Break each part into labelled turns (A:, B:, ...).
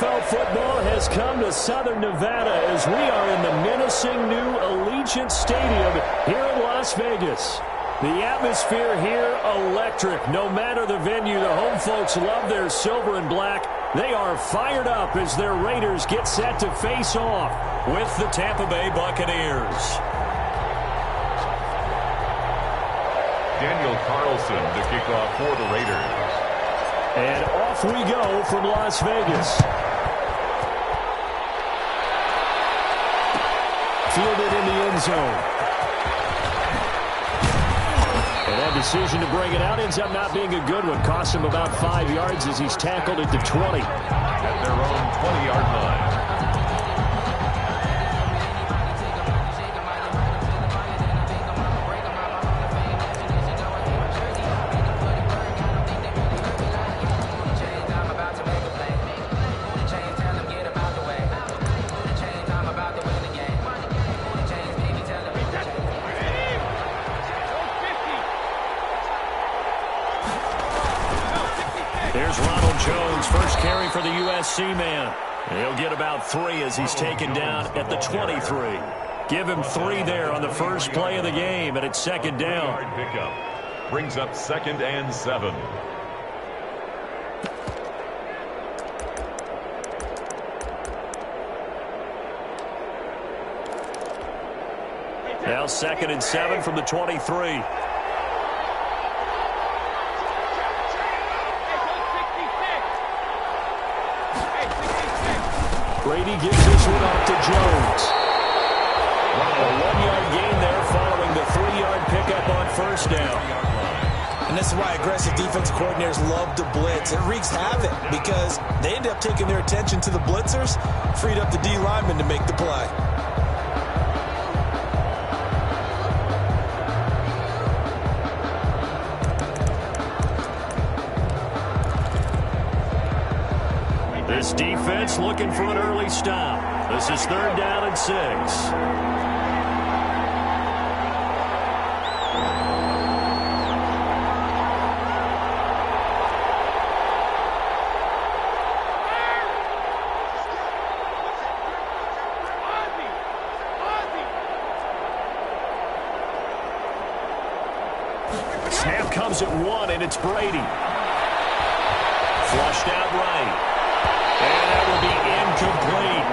A: NFL football has come to Southern Nevada as we are in the menacing new Allegiant Stadium here in Las Vegas. The atmosphere here, electric. No matter the venue, the home folks love their silver and black. They are fired up as their Raiders get set to face off with the Tampa Bay Buccaneers.
B: Daniel Carlson to kick off for the Raiders.
A: And off we go from Las Vegas. Fielded in the end zone. And that decision to bring it out ends up not being a good one. Cost him about 5 yards as he's tackled at the 20.
B: At their own 20-yard line.
A: First carry for the USC man. He'll get about 3 as he's taken down at the 23. Give him 3 there on the first play of the game, and it's second down.
B: Pickup brings up 2nd and 7.
A: Now 2nd and 7 from the 23. Brady gives this one off to Jones. A 1-yard gain there following the 3-yard pickup on first down.
C: And this is why aggressive defense coordinators love to blitz. It wreaks havoc because they end up taking their attention to the blitzers, freed up the D lineman to make the play.
A: This defense looking for an early stop. This is 3rd down and 6. Snap comes at 1, and it's Brady. Flushed out right. And that will be incomplete.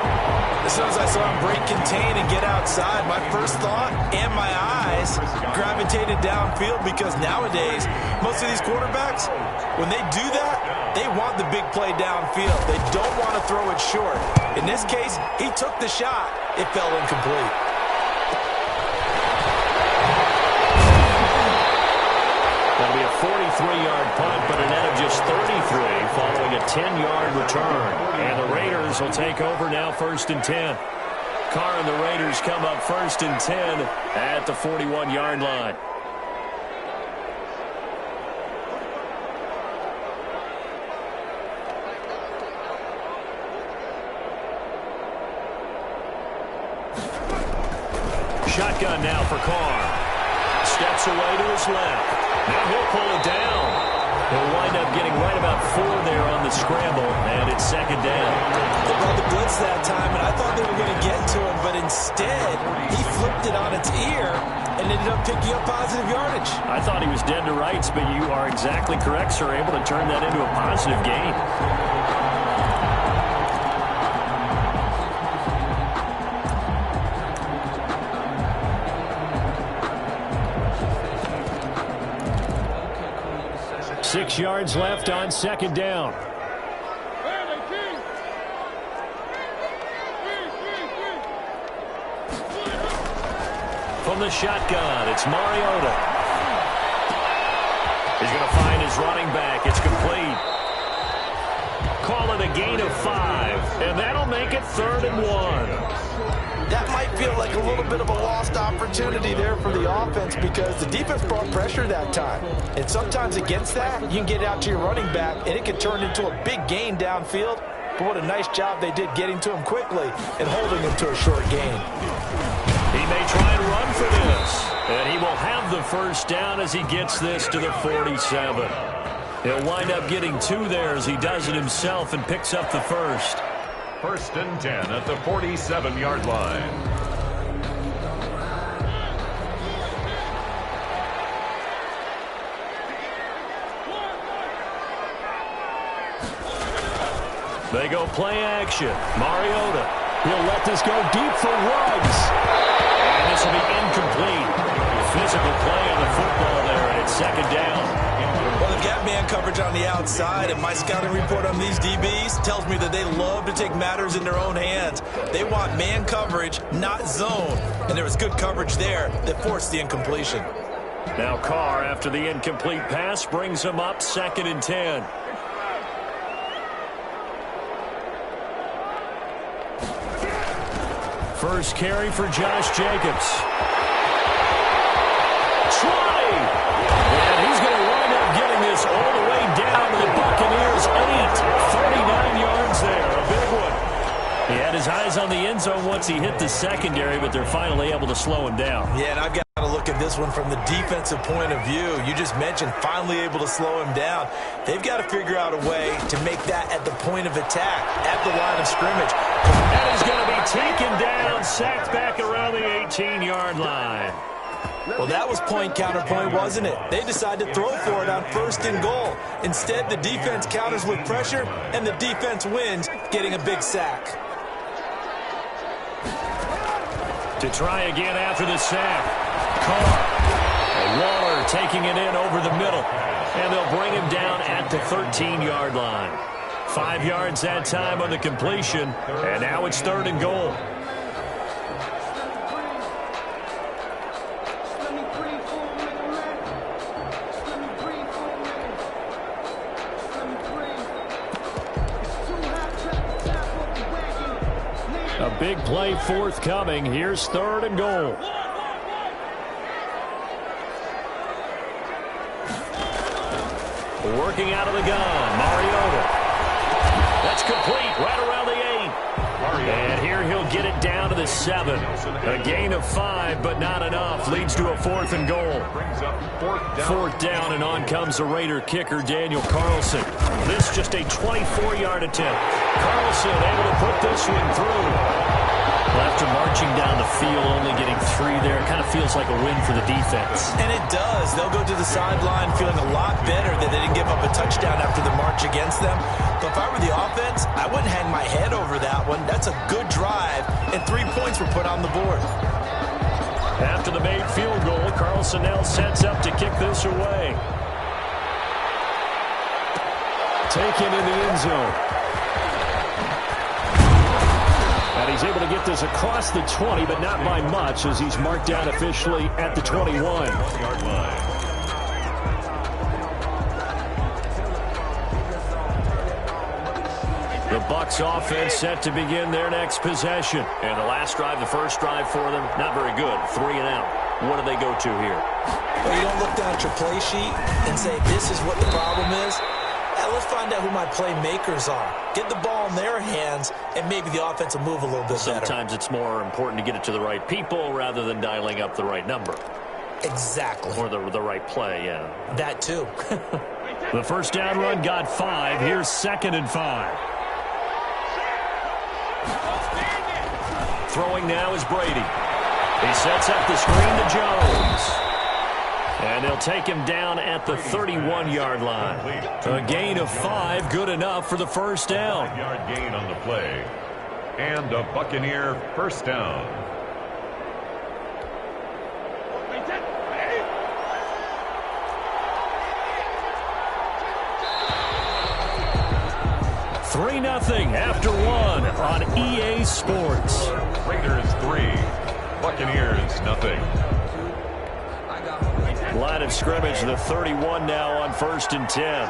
C: As soon as I saw him break, contain, and get outside, my first thought and my eyes gravitated downfield because nowadays, most of these quarterbacks, when they do that, they want the big play downfield. They don't want to throw it short. In this case, he took the shot. It fell incomplete.
A: That'll be a 43-yard punt, but a net of just 33 following a 10-yard return. And the Raiders will take over now 1st and 10. Carr and the Raiders come up 1st and 10 at the 41-yard line. Shotgun now for Carr. Steps away to his left. Now he'll pull it down. He'll wind up getting right about 4 there on the scramble, and it's 2nd down.
C: They brought the blitz that time, and I thought they were going to get to him, but instead, he flipped it on its ear and ended up picking up positive yardage.
A: I thought he was dead to rights, but you are exactly correct, sir, able to turn that into a positive gain. Six yards left on 2nd down. From the shotgun, it's Mariota. He's going to find his running back. It's complete. Call it a gain of 5, and that'll make it 3rd and 1.
C: That might feel like a little bit of a lost opportunity there for the offense because the defense brought pressure that time. And sometimes against that, you can get out to your running back, and it can turn into a big gain downfield. But what a nice job they did getting to him quickly and holding him to a short gain.
A: He may try and run for this, and he will have the first down as he gets this to the 47. He'll wind up getting 2 there as he does it himself and picks up the first.
B: First and 10 at the 47-yard line.
A: They go play action. Mariota. He'll let this go deep for Ruggs. And this will be incomplete. Physical play on the football there, and it's second down.
C: Well, they've got man coverage on the outside, and my scouting report on these DBs tells me that they love to take matters in their own hands. They want man coverage, not zone. And there was good coverage there that forced the incompletion.
A: Now Carr, after the incomplete pass, brings him up second and 10. First carry for Josh Jacobs. 20! And he's going to wind up getting this all the way down to the Buccaneers' 39 yards there. A big one. He had his eyes on the end zone once he hit the secondary, but they're finally able to slow him down.
C: Yeah, and I've got to look at this one from the defensive point of view. You just mentioned finally able to slow him down. They've got to figure out a way to make that at the point of attack, at the line of scrimmage.
A: And he's going to be taken down, sacked back around the 18-yard line.
C: Well, that was point counterpoint, wasn't it? They decided to throw for it on first and goal. Instead, the defense counters with pressure, and the defense wins, getting a big sack.
A: To try again after the sack. Carr. Waller taking it in over the middle. And they'll bring him down at the 13-yard line. 5 yards that time on the completion. And now it's third and goal. A big play forthcoming. Here's third and goal. Working out of the gun, Mariota. That's complete, right around the 8. And here he'll get it down to the 7. A gain of 5, but not enough. Leads to a fourth and goal. Fourth down, and on comes the Raider kicker, Daniel Carlson. This just a 24-yard attempt. Carlson able to put this one through. Well, after marching down the field, only getting 3 there, it kind of feels like a win for the defense.
C: And it does. They'll go to the sideline feeling a lot better that they didn't give up a touchdown after the march against them. But if I were the offense, I wouldn't hang my head over that one. That's a good drive, and 3 points were put on the board.
A: After the made field goal, Carlson now sets up to kick this away. Taken in the end zone. And he's able to get this across the 20, but not by much, as he's marked down officially at the 21. The Bucs offense set to begin their next possession. And the last drive, the first drive for them, not very good. 3 and out. What do they go to here?
C: Well, you don't look down at your play sheet and say, this is what the problem is. Let's find out who my playmakers are. Get the ball in their hands, and maybe the offense will move a little bit better.
A: Sometimes it's more important to get it to the right people rather than dialing up the right number.
C: Exactly.
A: Or the right play, yeah.
C: That too.
A: The first down run got 5. Here's second and 5. Throwing now is Brady. He sets up the screen to Jones. And they'll take him down at the 31-yard line. A gain of 5, good enough for the first down.
B: 5-yard gain on the play. And a Buccaneer first down.
A: Three 0 after 1 on EA Sports.
B: Raiders 3, Buccaneers nothing.
A: Line of scrimmage, the 31 now on first and 10.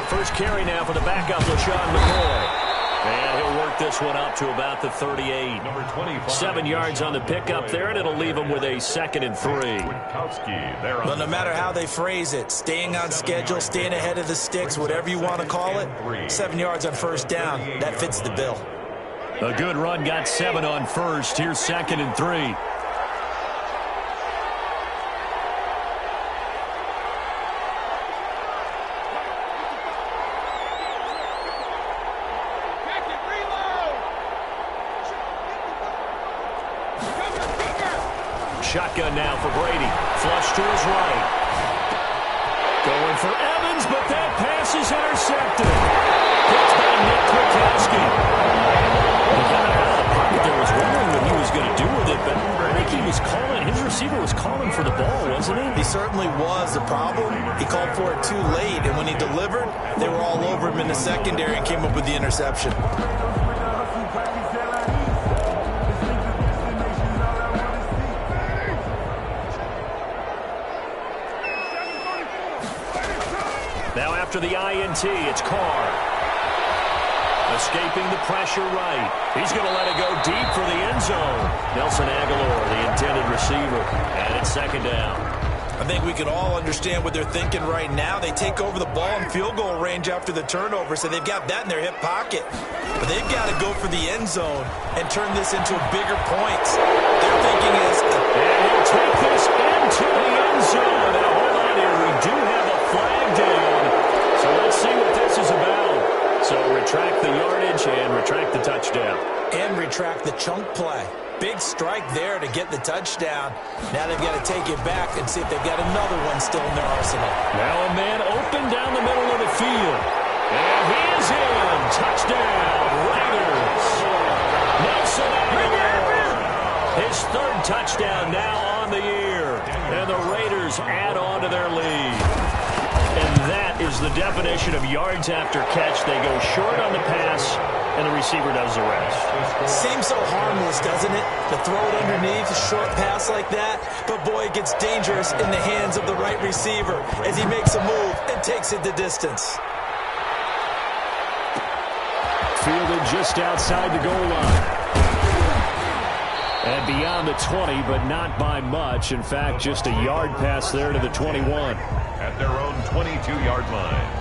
A: First carry now for the backup, LaShawn McCoy. And he'll work this one up to about the 38. 7 yards on the pickup there, and it'll leave him with a second and 3.
C: But no matter how they phrase it, staying on schedule, staying ahead of the sticks, whatever you want to call it, 7 yards on first down, that fits the bill.
A: A good run, got 7 on first. Here's second and 3. shotgun now for Brady. Flush to his right. Going for Evans, but that pass is intercepted. Picked by Nick Kwiatkowski. He got it out of the pocket there. Was wondering what he was going to do with it, but I think he was calling. His receiver was calling for the ball, wasn't he?
C: He certainly was. The problem, he called for it too late, and when he delivered, they were all over him in the secondary and came up with the interception.
A: Now after the INT, it's Carr. Escaping the pressure right. He's going to let it go deep for the end zone. Nelson Aguilar, the intended receiver. And it's second down.
C: I think we can all understand what they're thinking right now. They take over the ball in field goal range after the turnover, so they've got that in their hip pocket. But they've got to go for the end zone and turn this into bigger points. Their thinking is...
A: And he'll take this into the end zone. Now, hold on here. We do have a flag down. So let's see what this is about. So retract the yardage and retract the touchdown.
C: And retract the chunk play. Big strike there to get the touchdown. Now they've got to take it back and see if they've got another one still in their arsenal.
A: Now a man open down the middle of the field. And he is in. Touchdown, Raiders. Nelson Aguilar. His third touchdown now on the year. And the Raiders add on to their lead. And that is the definition of yards after catch. They go short on the pass, and the receiver does the rest.
C: Seems so harmless, doesn't it? To throw it underneath, a short pass like that. But, boy, it gets dangerous in the hands of the right receiver as he makes a move and takes it the distance.
A: Fielded just outside the goal line. And beyond the 20, but not by much. In fact, just a yard pass there to the 21.
B: At their own 22-yard line.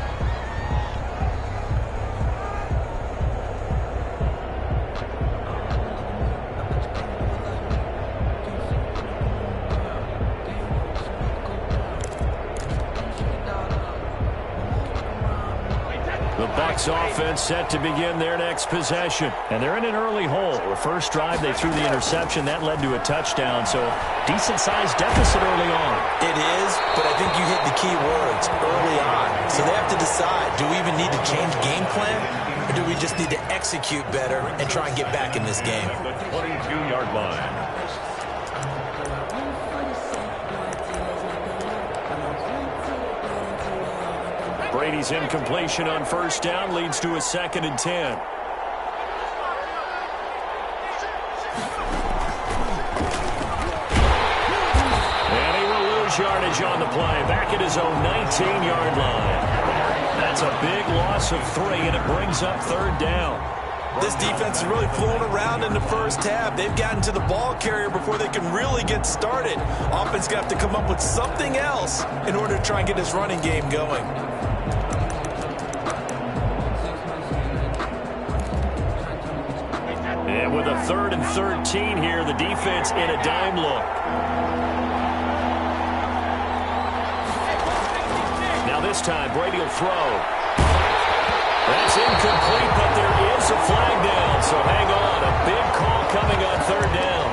A: The Bucs offense set to begin their next possession. And they're in an early hole. The first drive, they threw the interception. That led to a touchdown. So decent-sized deficit early on.
C: It is, but I think you hit the key words early on. So they have to decide, do we even need to change game plan? Or do we just need to execute better and try and get back in this game?
B: The 22-yard line.
A: Brady's incompletion on first down leads to a 2nd and 10. And he will lose yardage on the play. Back at his own 19-yard line. That's a big loss of 3, and it brings up 3rd down.
C: This defense is really flown around in the first half. They've gotten to the ball carrier before they can really get started. Offense got to come up with something else in order to try and get this running game going.
A: And with a 3rd and 13 here, the defense in a dime look. Now this time, Brady will throw. That's incomplete, but there is a flag down. So hang on, a big call coming on 3rd down.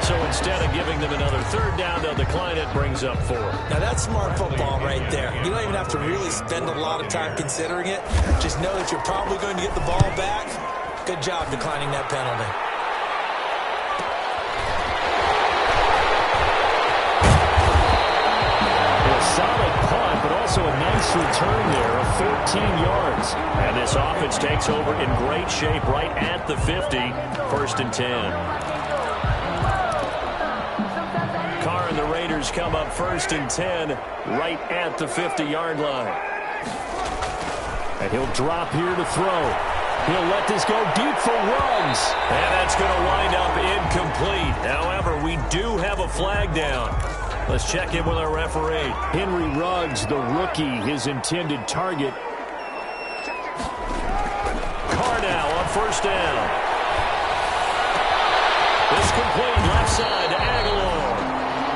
A: So instead of giving them another 3rd down, they'll decline it, brings up 4.
C: Now that's smart football right there. You don't even have to really spend a lot of time considering it. Just know that you're probably going to get the ball back. Good job declining that penalty.
A: A solid punt, but also a nice return there of 14 yards. And this offense takes over in great shape right at the 50. 1st and 10. Carr and the Raiders come up 1st and 10 right at the 50-yard line. And he'll drop here to throw. He'll let this go deep for Ruggs. And that's going to wind up incomplete. However, we do have a flag down. Let's check in with our referee. Henry Ruggs, the rookie, his intended target. Carr now on 1st down. It's complete left side to Aguilar.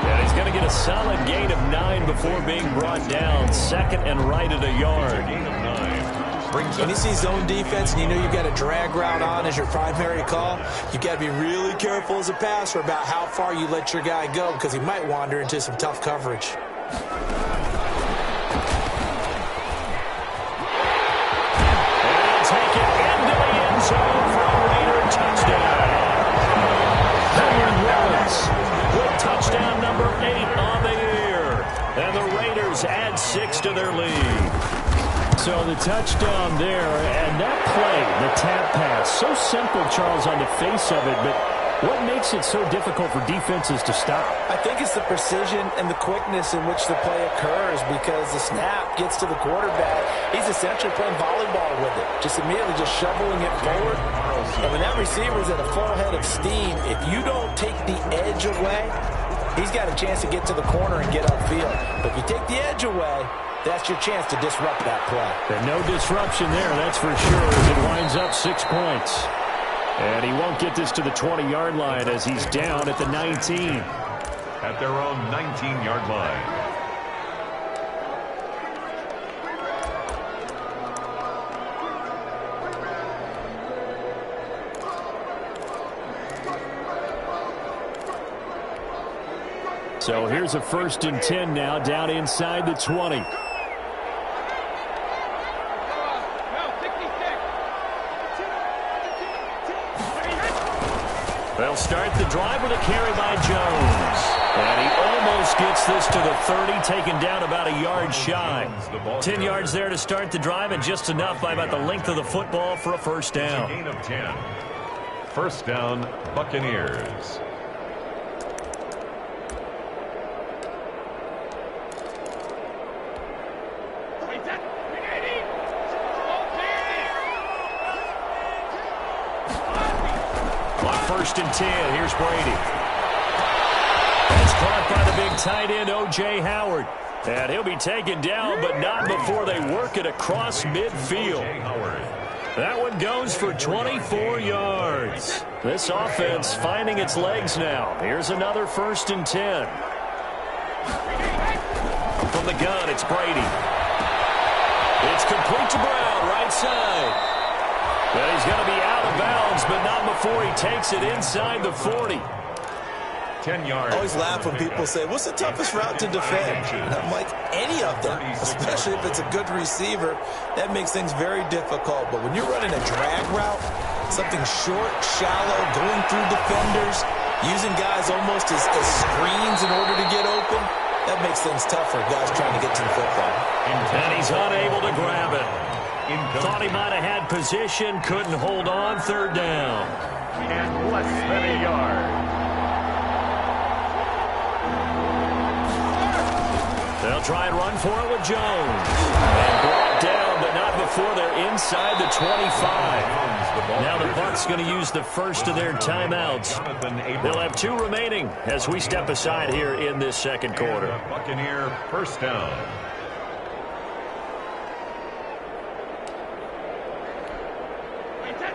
A: And he's going to get a solid gain of 9 before being brought down. 2nd and right at a yard.
B: Gain of 9.
C: When you see zone defense and you know you've got a drag route on as your primary call, you've got to be really careful as a passer about how far you let your guy go because he might wander into some tough coverage.
A: Take it into the end zone for a Raider touchdown. Henry Rollins with touchdown number 8 on the year. And the Raiders add 6 to their lead. So the touchdown there, and that play, the tap pass, so simple, Charles, on the face of it, but what makes it so difficult for defenses to stop?
C: I think it's the precision and the quickness in which the play occurs because the snap gets to the quarterback. He's essentially playing volleyball with it, just immediately just shoveling it forward. And when that receiver's at a full head of steam, if you don't take the edge away, he's got a chance to get to the corner and get upfield. But if you take the edge away, that's your chance to disrupt that play.
A: And no disruption there, that's for sure, as it winds up 6 points. And he won't get this to the 20-yard line as he's down at the 19.
B: At their own 19-yard line.
A: So here's a 1st and 10 now, down inside the 20. They'll start the drive with a carry by Jones. And he almost gets this to the 30, taken down about a yard shy. 10 yards there to start the drive, and just enough by about the length of the football for a first down.
B: Gain of 10. First down, Buccaneers.
A: First and 10. Here's Brady. It's caught by the big tight end, O.J. Howard. And he'll be taken down, but not before they work it across midfield. That one goes for 24 yards. This offense finding its legs now. Here's another 1st and 10. From the gun, it's Brady. It's complete to Brown, right side. And he's going to be out of bounds, but not before he takes it inside the 40.
B: 10 yards.
C: I always laugh when people say, what's the toughest route to defend? And I'm like, any of them, especially if it's a good receiver. That makes things very difficult. But when you're running a drag route, something short, shallow, going through defenders, using guys almost as screens in order to get open, that makes things tough for guys trying to get to the football.
A: And he's unable to grab it. Thought he might have had position, couldn't hold on, 3rd down.
B: And less than a yard.
A: They'll try and run for it with Jones. And brought down, but not before they're inside the 25. Now the Bucs going to use the first of their timeouts. They'll have 2 remaining as we step aside here in this second quarter.
B: Buccaneer first down.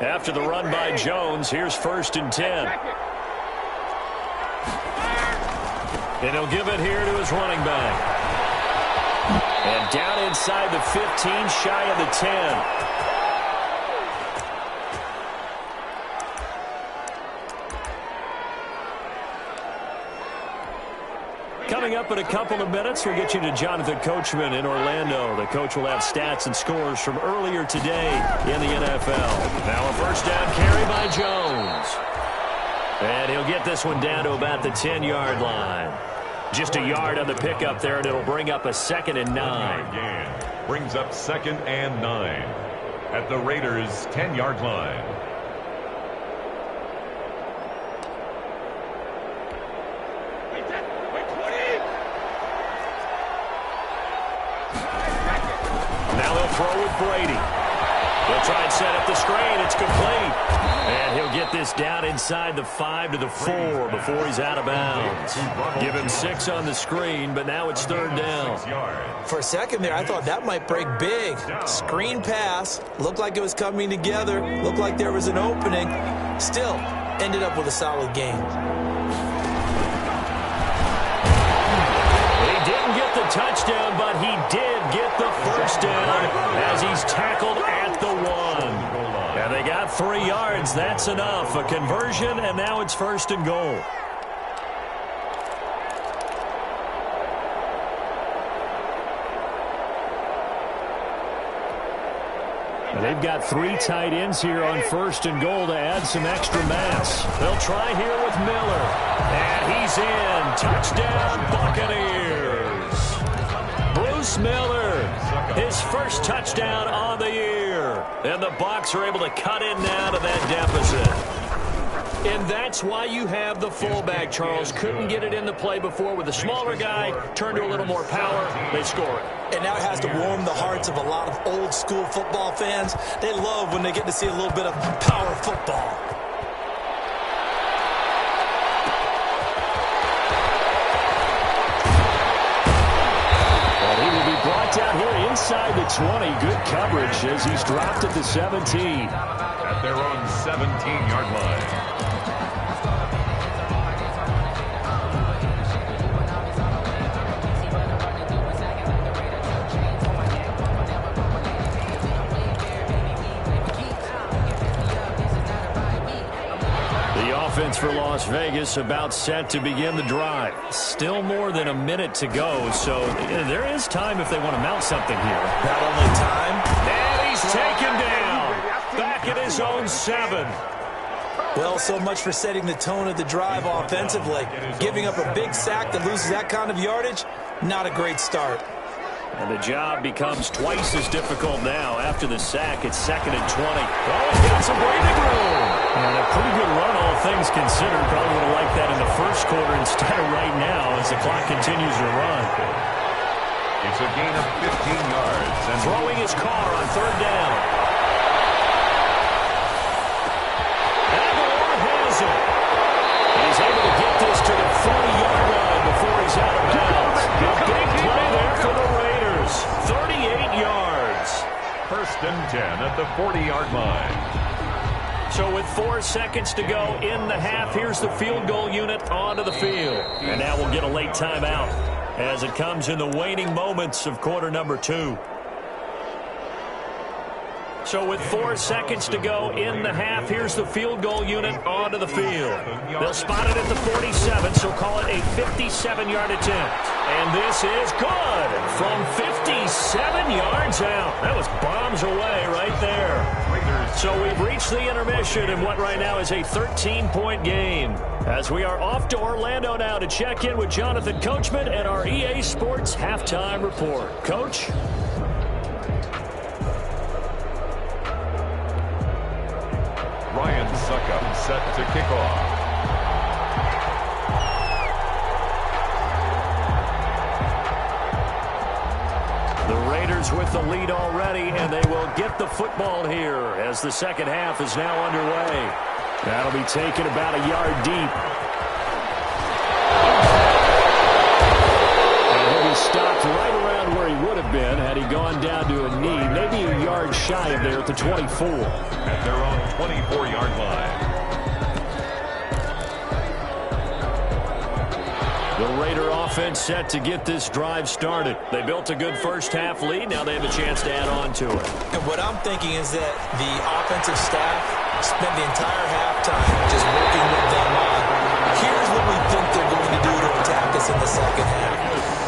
A: After the run by Jones, here's 1st and 10. And he'll give it here to his running back. And down inside the 15, shy of the 10. Coming up in a couple of minutes, we'll get you to Jonathan Coachman in Orlando. The coach will have stats and scores from earlier today in the NFL. Now a 1st down carry by Jones. And he'll get this one down to about the 10-yard line. Just a yard on the pickup there, and it'll bring up a 2nd and 9.
B: Again, brings up 2nd and 9 at the Raiders' 10-yard line.
A: Throw with Brady. He'll try and set up the screen. It's complete. And he'll get this down inside the 5 to the 4 before he's out of bounds. Give him 6 on the screen, but now it's 3rd down.
C: For a second there, I thought that might break big. Screen pass. Looked like it was coming together. Looked like there was an opening. Still, ended up with a solid game.
A: He didn't get the touchdown, but he did get the first down as he's tackled at the 1. And they got 3 yards. That's enough. A conversion, and now it's 1st and goal. And they've got 3 tight ends here on 1st and goal to add some extra mass. They'll try here with Miller. And he's in. Touchdown, Buccaneers. Bruce Miller, his first touchdown on the year. And the Bucs are able to cut in now to that deficit. And that's why you have the fullback, Charles. Couldn't get it in the play before with a smaller guy. Turned to a little more power. They score it.
C: And now it has to warm the hearts of a lot of old-school football fans. They love when they get to see a little bit of power football.
A: Well, he will be brought down here inside the 20. Good coverage as he's dropped at the 17.
B: At their own 17-yard line.
A: Offense for Las Vegas about set to begin the drive. Still more than a minute to go, so there is time if they want to mount something here.
C: Not only time.
A: And he's taken down. Back at his own 7.
C: Well, so much for setting the tone of the drive offensively. Giving up a big sack that loses that kind of yardage, not a great start.
A: And the job becomes twice as difficult now. After the sack, it's 2nd and 20. Oh, he's got some breathing room. And a pretty good run, all things considered. Probably would have liked that in the first quarter instead of right now as the clock continues to run.
B: It's a gain of 15 yards. And
A: throwing his car on 3rd down. Aguilar has it. He's able to get this to the 40-yard line before he's out of bounds. A big play there for the Raiders. 38 yards.
B: 1st and 10 at the 40-yard line.
A: So with 4 seconds to go in the half, here's the field goal unit onto the field. And now we'll get a late timeout as it comes in the waning moments of quarter number 2. So with 4 seconds to go in the half, here's the field goal unit onto the field. They'll spot it at the 47, so call it a 57-yard attempt. And this is good from 57 yards out. That was bombs away right there. So we've reached the intermission in what right now is a 13-point game. As we are off to Orlando now to check in with Jonathan Coachman and our EA Sports halftime report. Coach?
B: Ryan Succop set to kick off.
A: The Raiders with the lead already, and they will get the football here as the second half is now underway. That'll be taken about a yard deep. And he'll be stopped right around where he would have been had he gone down to a knee, maybe a yard shy of there at the 24.
B: At their own 24-yard line.
A: The Raider offense set to get this drive started. They built a good first half lead. Now they have a chance to add on to it.
C: And what I'm thinking is that the offensive staff spent the entire halftime just working with them on, here's what we think they're going to do to attack us in the second half.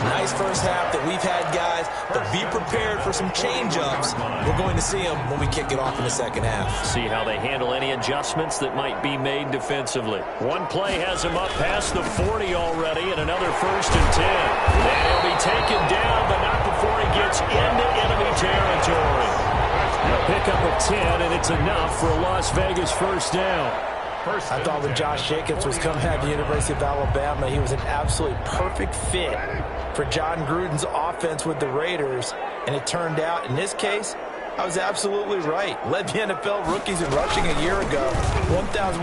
C: Nice first half that we've had, guys, but be prepared for some change-ups. We're going to see them when we kick it off in the second half.
A: See how they handle any adjustments that might be made defensively. One play has him up past the 40 already, and another 1st and 10. And he'll be taken down, but not before he gets into enemy territory. A pickup of 10, and it's enough for a Las Vegas first down.
C: I thought when Josh Jacobs was coming out of the University of Alabama, he was an absolutely perfect fit for John Gruden's offense with the Raiders. And it turned out, in this case, I was absolutely right. Led the NFL rookies in rushing a year ago, 1,150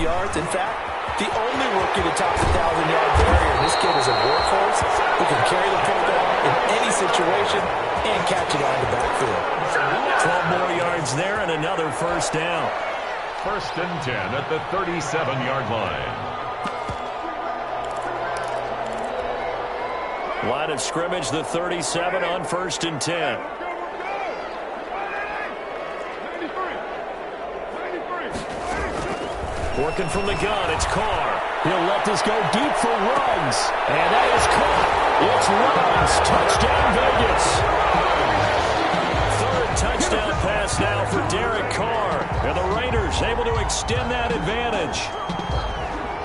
C: yards. In fact, the only rookie to top the 1,000-yard barrier. This kid is a workhorse who can carry the football in any situation and catch it out of the backfield.
A: 12 more yards there and another first down.
B: 1st and 10 at the 37-yard line.
A: Line of scrimmage, the 37 on 1st and 10. Working from the gun, it's Carr. He'll let this go deep for Ruggs. And that is caught. It's Ruggs. Touchdown, Vegas. Third touchdown pass now for Derek Carr. And the Raiders able to extend that advantage.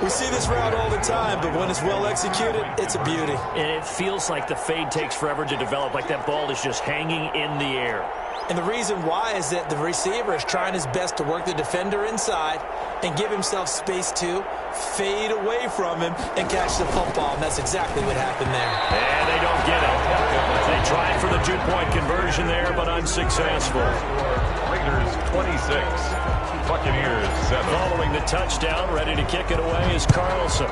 C: We see this route all the time, but when it's well executed, it's a beauty.
A: And it feels like the fade takes forever to develop, like that ball is just hanging in the air.
C: And the reason why is that the receiver is trying his best to work the defender inside and give himself space to fade away from him and catch the football. And that's exactly what happened there.
A: And they don't get it. They tried for the two-point conversion there, but unsuccessful.
B: Raiders 26, Buccaneers 7.
A: Following the touchdown, ready to kick it away is Carlson.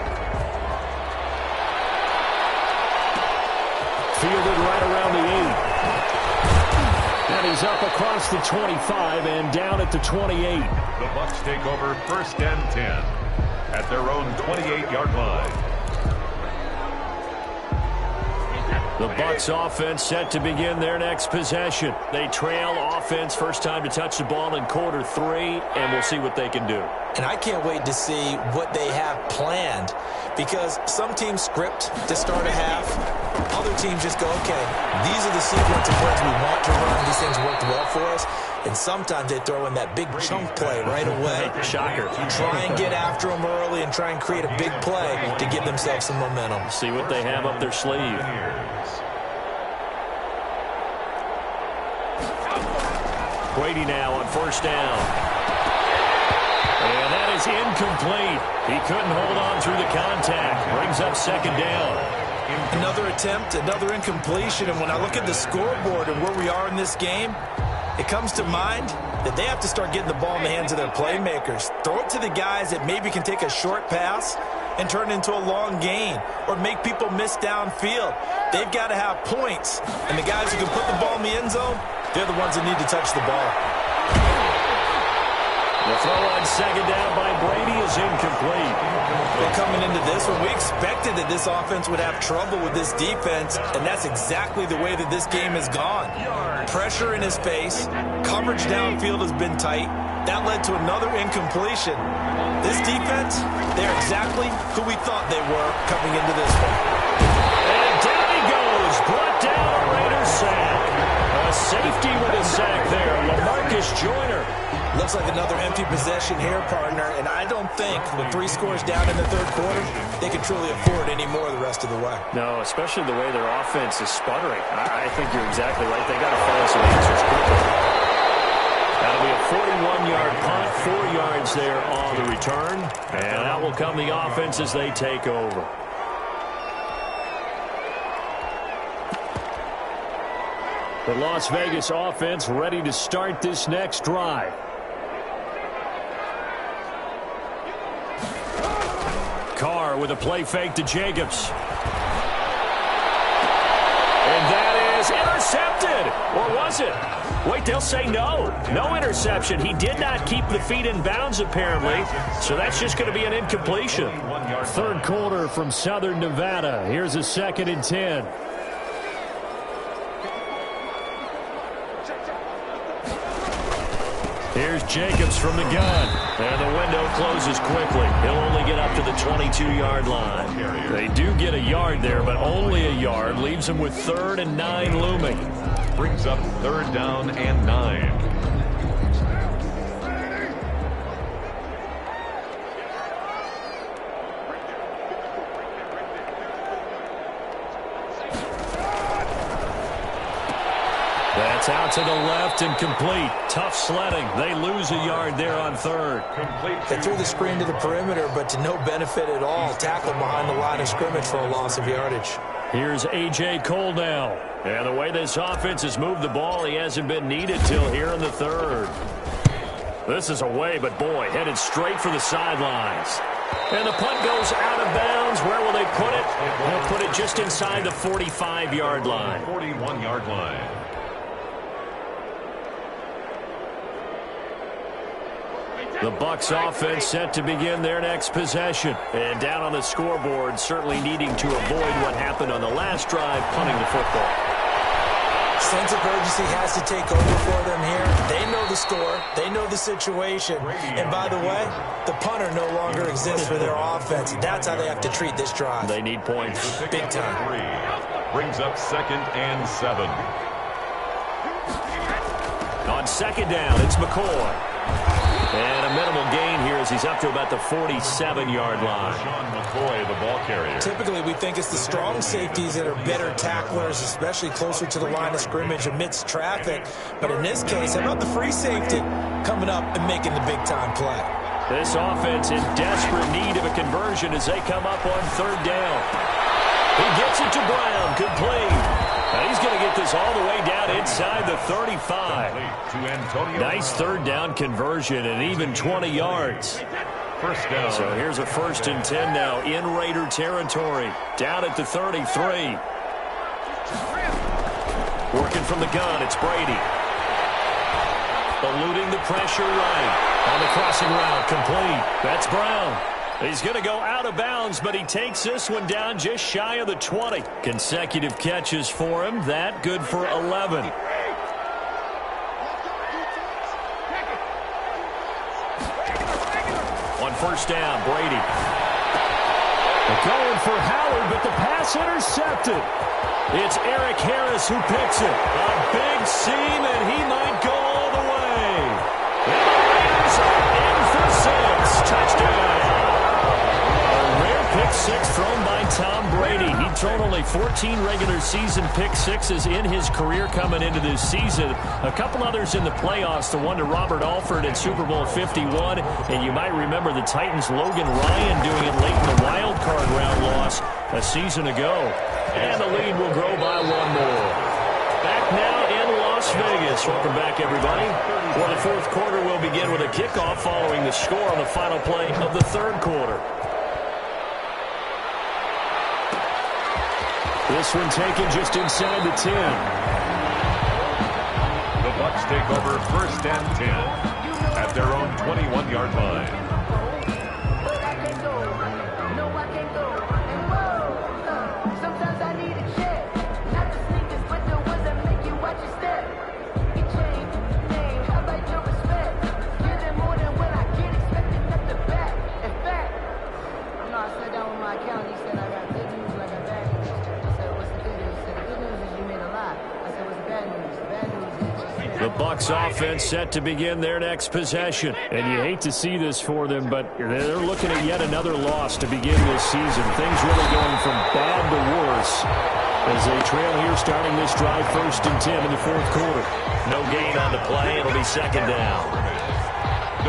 A: Fielded right around the 8. And he's up across the 25 and down at the 28.
B: The Bucs take over 1st and 10 at their own 28-yard line.
A: The Bucs offense set to begin their next possession. They trail offense, first time to touch the ball in quarter 3, and we'll see what they can do.
C: And I can't wait to see what they have planned, because some teams script to start a half. Other teams just go, okay, these are the sequence of plays we want to run. These things worked well for us. And sometimes they throw in that big chunk play right away.
A: Shocker.
C: Try and get after them early and try and create a big play to give themselves some momentum.
A: See what they have up their sleeve. Brady now on 1st down. And that is incomplete. He couldn't hold on through the contact. Brings up 2nd down.
C: Another attempt, another incompletion. And when I look at the scoreboard and where we are in this game, it comes to mind that they have to start getting the ball in the hands of their playmakers. Throw it to the guys that maybe can take a short pass and turn it into a long gain or make people miss downfield. They've got to have points. And the guys who can put the ball in the end zone, they're the ones that need to touch the ball.
A: The throw on 2nd down by Brady is incomplete.
C: Well, coming into this one, we expected that this offense would have trouble with this defense, and that's exactly the way that this game has gone. Pressure in his face, coverage downfield has been tight. That led to another incompletion. This defense, they're exactly who we thought they were coming into this one.
A: And down he goes, brought down a Raiders sack. A safety with a sack there, LaMarcus Joyner.
C: Looks like another empty possession here, partner, and I don't think with 3 scores down in the 3rd quarter, they can truly afford any more the rest of the way.
A: No, especially the way their offense is sputtering. I think you're exactly right. They got to find some answers quickly. That'll be a 41-yard punt, 4 yards there on the return, and out will come the offense as they take over. The Las Vegas offense ready to start this next drive. Carr with a play fake to Jacobs. And that is intercepted. Or was it? Wait, they'll say no. No interception. He did not keep the feet in bounds, apparently. So that's just going to be an incompletion. 3rd quarter from Southern Nevada. Here's a 2nd and 10. Here's Jacobs from the gun. And the window closes quickly. He'll only get up to the 22-yard line. They do get a yard there, but only a yard. Leaves them with 3rd and 9 looming.
B: Brings up 3rd down and 9.
A: That's out to the left and complete. Tough sledding. They lose a yard there on 3rd.
C: They threw the screen to the perimeter, but to no benefit at all. Tackled behind the line of scrimmage for a loss of yardage.
A: Here's A.J. Cole now. And the way this offense has moved the ball, he hasn't been needed till here in the 3rd. This is away, but boy, headed straight for the sidelines. And the punt goes out of bounds. Where will they put it? They'll put it just inside the 45-yard line.
B: 41-yard line.
A: The Bucs offense set to begin their next possession. And down on the scoreboard, certainly needing to avoid what happened on the last drive, punting the football.
C: Sense of urgency has to take over for them here. They know the score. They know the situation. And by the way, the punter no longer exists for their offense. That's how they have to treat this drive.
A: They need points.
C: Big time.
B: Brings up 2nd and 7.
A: On 2nd down, it's McCoy. And a minimal gain here as he's up to about the 47-yard line.
B: Sean McCoy, the ball carrier.
C: Typically, we think it's the strong safeties that are better tacklers, especially closer to the line of scrimmage amidst traffic. But in this case, how about the free safety coming up and making the big-time play?
A: This offense in desperate need of a conversion as they come up on 3rd down. He gets it to Brown. Good play. Now he's going to get this all the way down inside the 35. Nice 3rd down conversion and even 20 yards.
B: First down.
A: So here's a 1st and 10 now in Raider territory. Down at the 33. Working from the gun, it's Brady. Eluding the pressure right. On the crossing route, complete. That's Brown. He's going to go out of bounds, but he takes this one down just shy of the 20. Consecutive catches for him. That good for 11. On 1st down, Brady. They're going for Howard, but the pass intercepted. It's Eric Harris who picks it. A big seam, and he might go all the way. And the Raiders are in for 6. Touchdown. Pick 6 thrown by Tom Brady. He'd thrown only 14 regular season pick 6s in his career coming into this season. A couple others in the playoffs, the one to Robert Alford at Super Bowl 51. And you might remember the Titans' Logan Ryan doing it late in the wild card round loss a season ago. And the lead will grow by 1 more. Back now in Las Vegas. Welcome back, everybody. Well, the 4th quarter will begin with a kickoff following the score on the final play of the 3rd quarter. This one taken just inside the 10.
B: The Bucs take over 1st and 10 at their own 21-yard line.
A: The Bucs offense set to begin their next possession. And you hate to see this for them, but they're looking at yet another loss to begin this season. Things really going from bad to worse as they trail here starting this drive 1st and 10 in the 4th quarter. No gain on the play. It'll be 2nd down.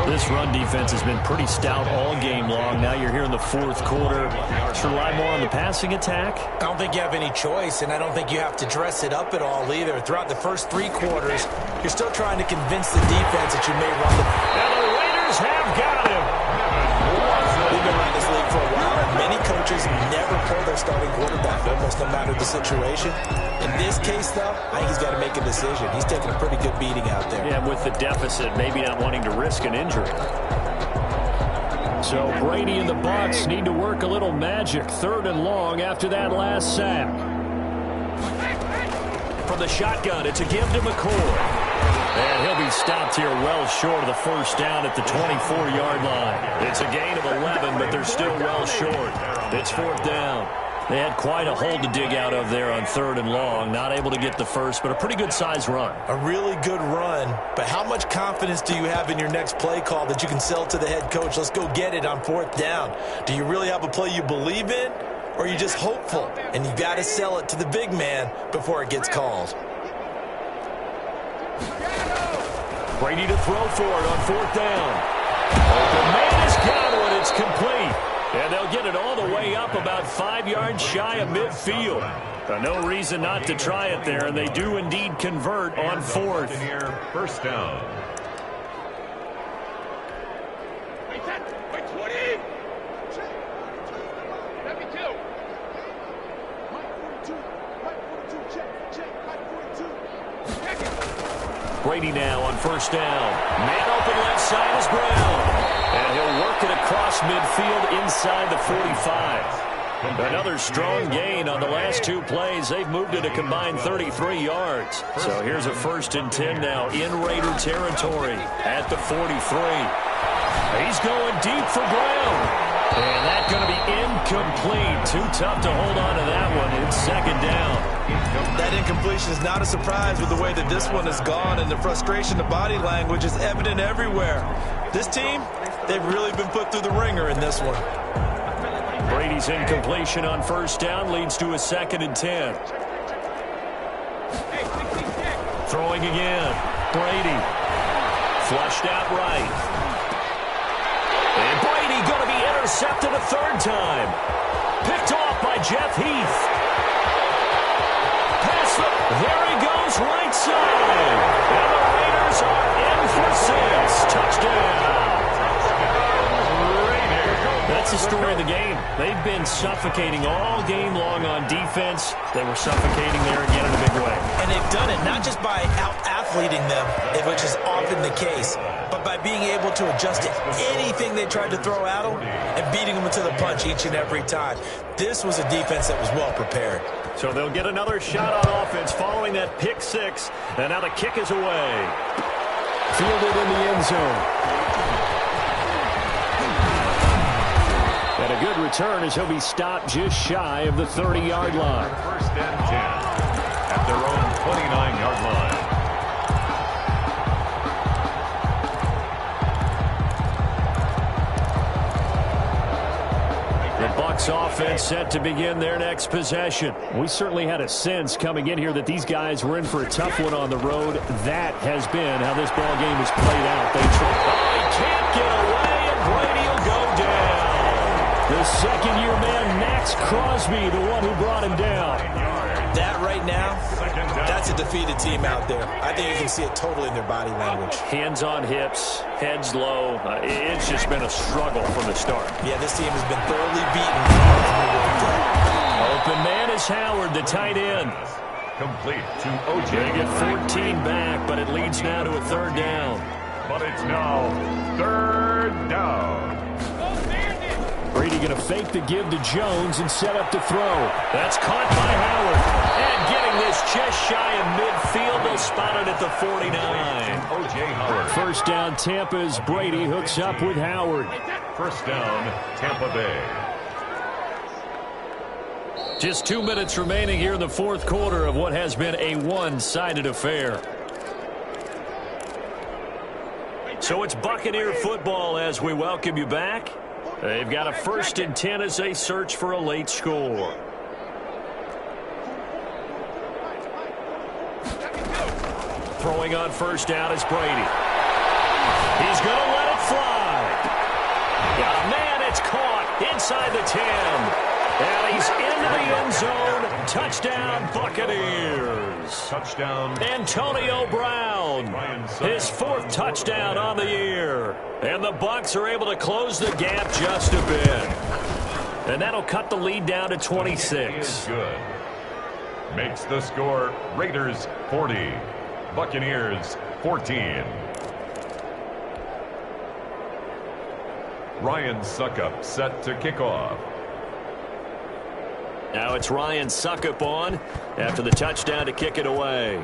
A: This run defense has been pretty stout all game long. Now you're here in the 4th quarter. Should rely more on the passing attack?
C: I don't think you have any choice, and I don't think you have to dress it up at all either. Throughout the first 3 quarters, you're still trying to convince the defense that you may run the...
A: And the Raiders have got him.
C: We've been around this league for a while, and many coaches never pull their starting quarterback, almost no matter the situation. In this case, though, I think he's got to make a decision. He's taking a pretty good beating out there.
A: Yeah, with the deficit, maybe not wanting to risk an injury. So Brady and the Bucs need to work a little magic. 3rd and long after that last sack. From the shotgun, it's a give to McCoy. And he'll be stopped here well short of the 1st down at the 24-yard line. It's a gain of 11, but they're still well short. It's 4th down. They had quite a hole to dig out of there on 3rd and long. Not able to get the first, but a pretty good size run.
C: A really good run, but how much confidence do you have in your next play call that you can sell to the head coach? Let's go get it on 4th down. Do you really have a play you believe in, or are you just hopeful? And you got to sell it to the big man before it gets called.
A: Brady to throw for it on 4th down. The man has got one. It's complete. And they'll get it all the way up about 5 yards shy of midfield. No reason not to try it there, and they do indeed convert on 4th.
B: 1st down.
A: Brady now on first down. Man open left side is Brown. And he'll work it across midfield inside the 45. Another strong gain on the last two plays. They've moved it a combined 33 yards. So here's a 1st and 10 now in Raider territory at the 43. He's going deep for Brown. And that's going to be incomplete. Too tough to hold on to that one. It's 2nd down.
C: That incompletion is not a surprise with the way that this one has gone, and the frustration, the body language is evident everywhere. This team, they've really been put through the ringer in this one.
A: Brady's incompletion on first down leads to a 2nd and 10. Throwing again. Brady. Flushed out right. And Brady going to be intercepted a 3rd time. Picked off by Jeff Heath. There he goes right side. And the Raiders are in for 6. Touchdown. That's the story of the game. They've been suffocating all game long on defense. They were suffocating there again in a big way.
C: And they've done it not just by out-athleting them, which is often the case, but by being able to adjust to anything they tried to throw at them and beating them to the punch each and every time. This was a defense that was well prepared.
A: So they'll get another shot on offense following that pick 6. And now the kick is away. Fielded in the end zone. And a good return as he'll be stopped just shy of the 30-yard line.
B: 1st and 10 at their own 29-yard line.
A: Offense set to begin their next possession. We certainly had a sense coming in here that these guys were in for a tough one on the road. That has been how this ball game has played out. They can't get away, and Brady will go down. The 2nd-year man, Max Crosby, the one who brought him down.
C: That right now, that's a defeated team out there. I think you can see it totally in their body language.
A: Hands on hips, heads low. It's just been a struggle from the start.
C: Yeah, this team has been thoroughly beaten.
A: Open man is Howard, the tight end.
B: Complete to O.J.
A: They get 14 back, but it leads now to a 3rd down.
B: But it's now 3rd down.
A: Brady going to fake the give to Jones and set up to throw. That's caught by Howard. And getting this just shy of midfield. They'll spot it at the 49.
B: O.J. Howard.
A: 1st down Tampa as Brady hooks up with Howard.
B: 1st down Tampa Bay.
A: Just 2 minutes remaining here in the 4th quarter of what has been a one-sided affair. So it's Buccaneer football as we welcome you back. They've got a 1st and 10 as they search for a late score. Throwing on first down is Brady. He's going to let it fly. Oh, man, it's caught inside the 10. And he's into the end zone. Touchdown, Buccaneers.
B: Touchdown.
A: Antonio Brown. His 4th touchdown on the year. And the Bucs are able to close the gap just a bit. And that'll cut the lead down to 26.
B: Good. Makes the score Raiders 40. Buccaneers 14. Ryan Suckup set to kick off.
A: Now it's Ryan Suckup on after the touchdown to kick it away.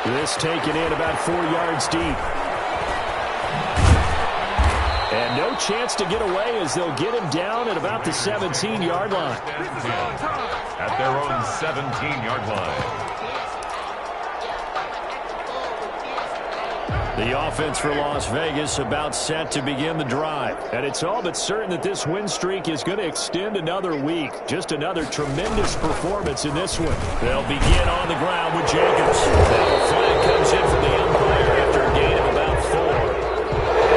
A: This taken in about 4 yards deep. And no chance to get away as they'll get him down at about the 17-yard line.
B: At their own 17-yard line.
A: The offense for Las Vegas about set to begin the drive. And it's all but certain that this win streak is going to extend another week. Just another tremendous performance in this one. They'll begin on the ground with Jacobs. Now a flag comes in from the umpire after a gain of about 4.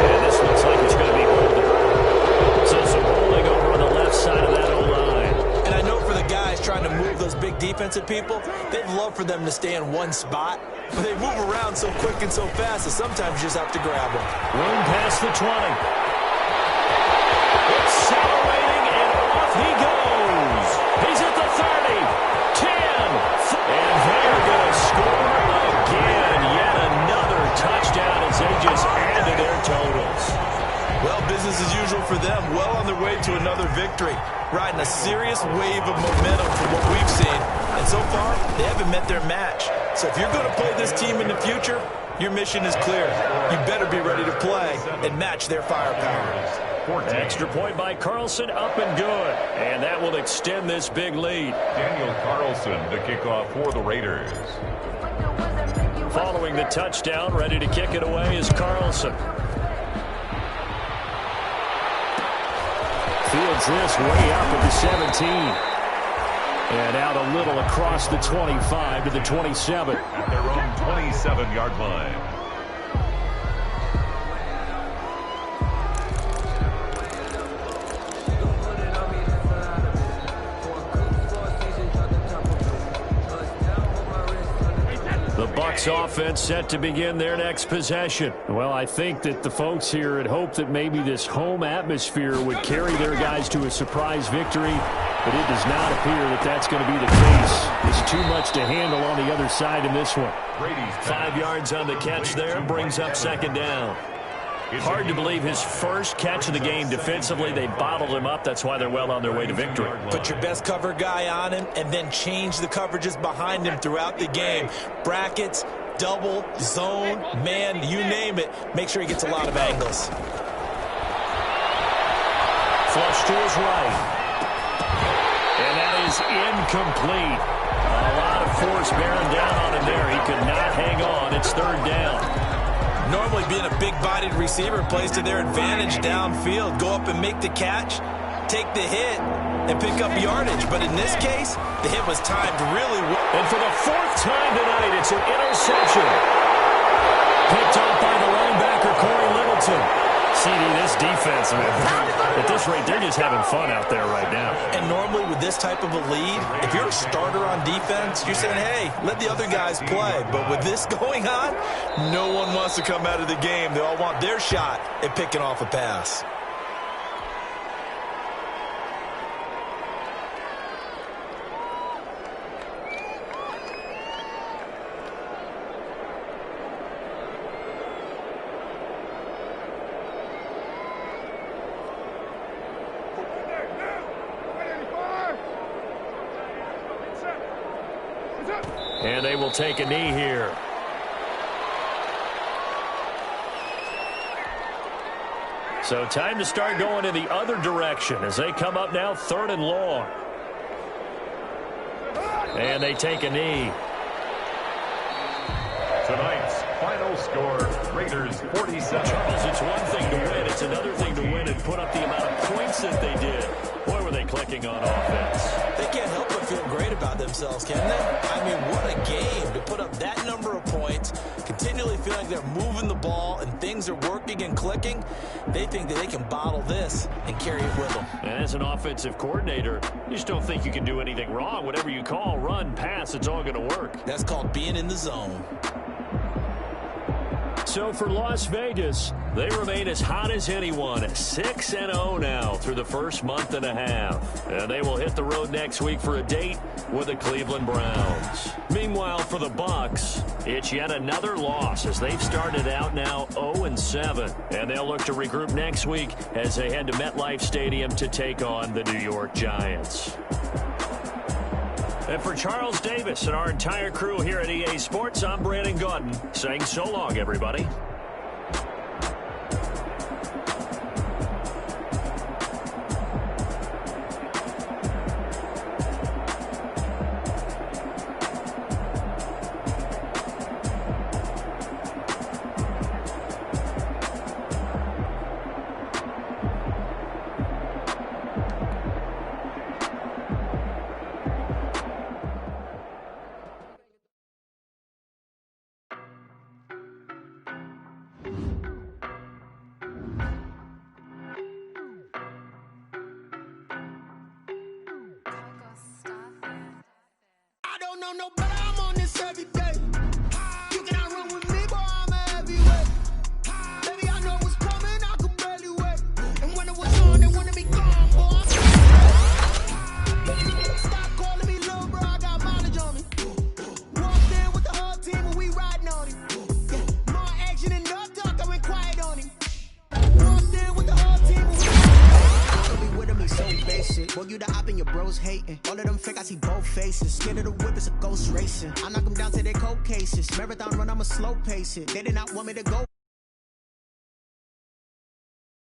A: And this looks like it's going to be holding. So some holding over on the left side of that O-line.
C: And I know for the guys trying to move those big defensive people, they'd love for them to stay in one spot. But they move around so quick and so fast that sometimes you just have to grab them.
A: Room past the 20. Accelerating, and off he goes. He's at the 30, 10, and they're going to score
C: well on their way to another victory, riding a serious wave of momentum from what we've seen. And so far, they haven't met their match. So if you're going to play this team in the future, your mission is clear. You better be ready to play and match their firepower.
A: Extra point by Carlson, up and good. And that will extend this big lead.
B: Daniel Carlson to kick off for the Raiders.
A: Following the touchdown, ready to kick it away is Carlson. Fields this way up at the 17. And out a little across the 25 to the 27.
B: At their own 27-yard line.
A: The Bucs offense set to begin their next possession. Well, I think that the folks here had hoped that maybe this home atmosphere would carry their guys to a surprise victory, but it does not appear that that's going to be the case. There's too much to handle on the other side in this one. 5 yards on the catch there, brings up second down. Hard to believe his first catch of the game defensively. They bottled him up. That's why they're well on their way to victory.
C: Put your best cover guy on him and then change the coverages behind him throughout the game. Brackets, double, zone, man, you name it. Make sure he gets a lot of angles.
A: Flush to his right. And that is incomplete. A lot of force bearing down on him there. He could not hang on. It's third down.
C: Normally being a big-bodied receiver plays to their advantage downfield. Go up and make the catch, take the hit, and pick up yardage. But in this case, the hit was timed really well.
A: And for the fourth time tonight, it's an interception. Picked off by the linebacker, Corey Littleton. CD, this defense, at this rate, they're just having fun out there right now.
C: And normally with this type of a lead, if you're a starter on defense, you're saying, hey, let the other guys play. But with this going on, no one wants to come out of the game. They all want their shot at picking off a pass.
A: And they will take a knee here. So time to start going in the other direction as they come up now third and long. And they take a knee.
B: Tonight's final score, Raiders 47.
A: Charles, it's one thing to win. It's another thing to win and put up the amount of points that they did. Boy, were they clicking on offense.
C: They can't help but feel great about themselves, can they? I mean, what a game to put up that number of points, continually feeling like they're moving the ball and things are working and clicking. They think that they can bottle this and carry it with them.
A: And as an offensive coordinator, you just don't think you can do anything wrong. Whatever you call, run, pass, it's all going to work.
C: That's called being in the zone.
A: So for Las Vegas, they remain as hot as anyone, 6-0 now through the first month and a half. And they will hit the road next week for a date with the Cleveland Browns. Meanwhile, for the Bucs, it's yet another loss as they've started out now 0-7. And they'll look to regroup next week as they head to MetLife Stadium to take on the New York Giants. And for Charles Davis and our entire crew here at EA Sports, I'm Brandon Gaudin saying so long, everybody.
D: No, but I'm on this every day. You cannot run with me, boy, I'm a heavyweight. Baby, I know what's coming, I could barely wait. And when it was on, they wanted me gone, boy. Stop calling me little bro, I got mileage on me. Walked in with the whole team and we riding on him. Yeah, more action and no talk, I went quiet on him. Walked in with the whole team and we Boy, you the op and your bros hating. All of them fake, I see both faces. Scared of the whip, it's a ghost racing. I knock them down to their cold cases. Marathon run, I'ma slow pace it. They did not want me to go.